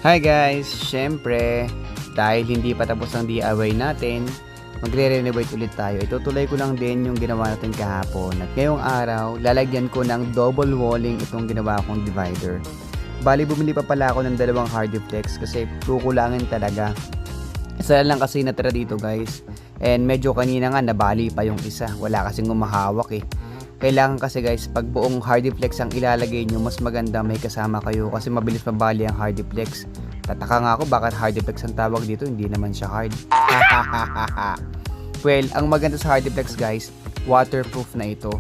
Hi guys! Syempre, dahil hindi pa tapos ang DIY natin, magre-renovate ulit tayo. Itutuloy ko lang din yung ginawa natin kahapon. At ngayong araw, lalagyan ko ng double walling itong ginawa kong divider. Bali, bumili pa pala ako ng dalawang Hardiflex kasi kukulangin talaga. Isa lang kasi natira dito guys. And medyo kanina nga nabali pa yung isa. Wala kasing umahawak eh. Kailangan kasi guys, pag buong Hardiflex ang ilalagay nyo, mas maganda may kasama kayo kasi mabilis mabali ang Hardiflex. Tataka nga ako bakit Hardiflex ang tawag dito, hindi naman siya hard. Well, ang maganda sa Hardiflex guys, waterproof na ito.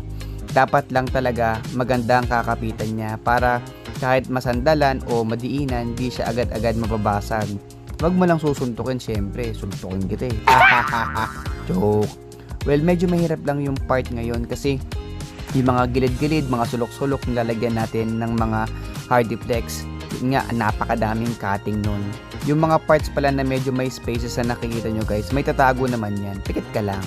Dapat lang talaga maganda ang kakapitan niya para kahit masandalan o madiinan, di siya agad-agad mababasag. Wag mo lang susuntukin, syempre, suntukin kita eh. Joke. Well, medyo mahirap lang yung part ngayon kasi yung mga gilid-gilid, mga sulok-sulok nilalagyan natin ng mga Hardiflex. Yun nga, napakadaming cutting nun. Yung mga parts pala na medyo may spaces na nakikita nyo guys, may tatago naman yan. Pikit ka lang.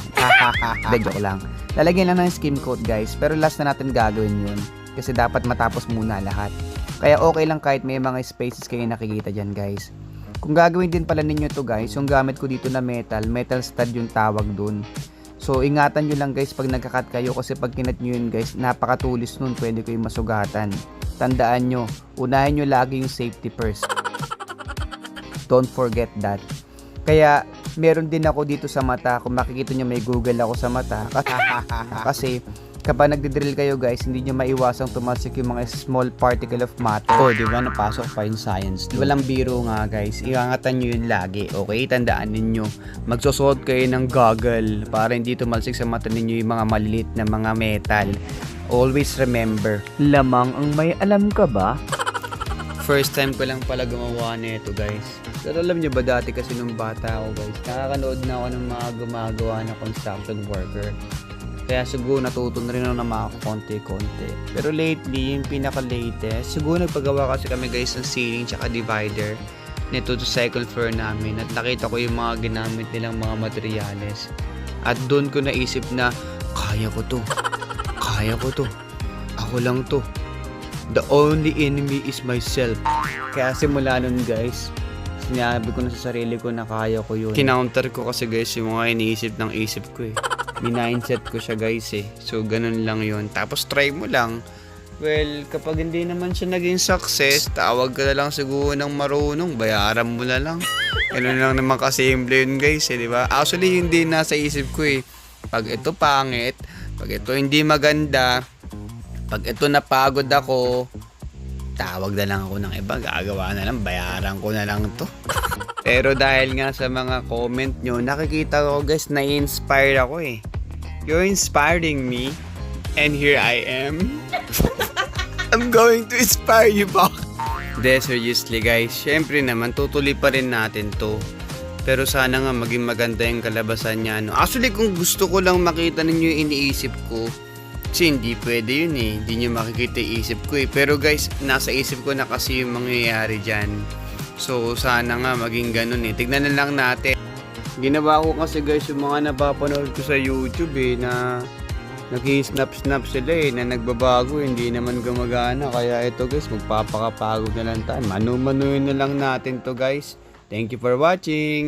Joke lang. Lalagyan lang ng skim coat guys, pero last na natin gagawin yun. Kasi dapat matapos muna lahat. Kaya okay lang kahit may mga spaces kayo nakikita dyan guys. Kung gagawin din pala ninyo to guys, yung gamit ko dito na metal stud yung tawag dun. So, ingatan nyo lang guys pag nagkakat kayo kasi pag kinat nyo yun guys, napakatulis nun, pwede kayong masugatan. Tandaan nyo, unahin nyo lagi yung safety first. Don't forget that. Kaya, meron din ako dito sa mata, kung makikita nyo may Google ako sa mata. Kasi, kapag nagdidrill kayo guys, hindi nyo maiwasang tumasik yung mga small particle of matter. Oh, di ba? Napasok pa yung science. Walang biro nga guys. Iangatan nyo yun lagi. Okay? Tandaan ninyo. Magsusuot kayo ng goggle para hindi tumalsik sa mata ninyo yung mga maliit na mga metal. Always remember, lamang ang may alam ka ba? First time ko lang pala gumawa nito guys. Pero alam nyo ba dati kasi nung bata ako guys, nakakanood na ako ng mga gumagawa na construction worker. Kaya siguro natuto na rin ako ng mga konti-konti. Pero lately, yung pinaka-latest, siguro nagpagawa kasi kami guys ng ceiling tsaka divider nito sa cycle floor namin. At nakita ko yung mga ginamit nilang mga materyales. At doon ko naisip na, kaya ko to. Kaya ko to. Ako lang to. The only enemy is myself. Kaya simula nun guys, sinabi ko na sa sarili ko na kaya ko yun. Kinounter ko kasi guys yung mga iniisip ng isip ko eh. Mindset ko siya guys eh. So ganun lang yun. Tapos try mo lang. Well, kapag hindi naman siya naging success, tawag ka na lang siguro ng marunong. Bayaran mo na lang. Ganun lang naman kasimple yun guys eh, di ba? Actually hindi nasa isip ko eh. Pag ito pangit, pag ito hindi maganda, pag ito napagod ako, tawag na lang ako ng iba. Gagawa na lang, bayaran ko na lang to. Pero dahil nga sa mga comment nyo, nakikita ko guys, na-inspire ako eh. You're inspiring me. And here I am. I'm going to inspire you back. Seriously guys, syempre naman tutuloy pa rin natin to. Pero sana nga maging maganda yung kalabasan niya. No? Actually kung gusto ko lang makita ninyo yung iniisip ko, kasi hindi pwede yun eh. Hindi nyo makikita yung isip ko eh. Pero guys, nasa isip ko na kasi yung mangyayari dyan. So sana nga maging ganun eh. Tignan na lang natin. Ginawa ko kasi guys yung mga napapanood ko sa YouTube eh na nag-snap sila eh na nagbabago, hindi naman gumagana. Kaya ito guys, magpapakapagod na lang tayo. Manu-manuin na lang natin to guys. Thank you for watching.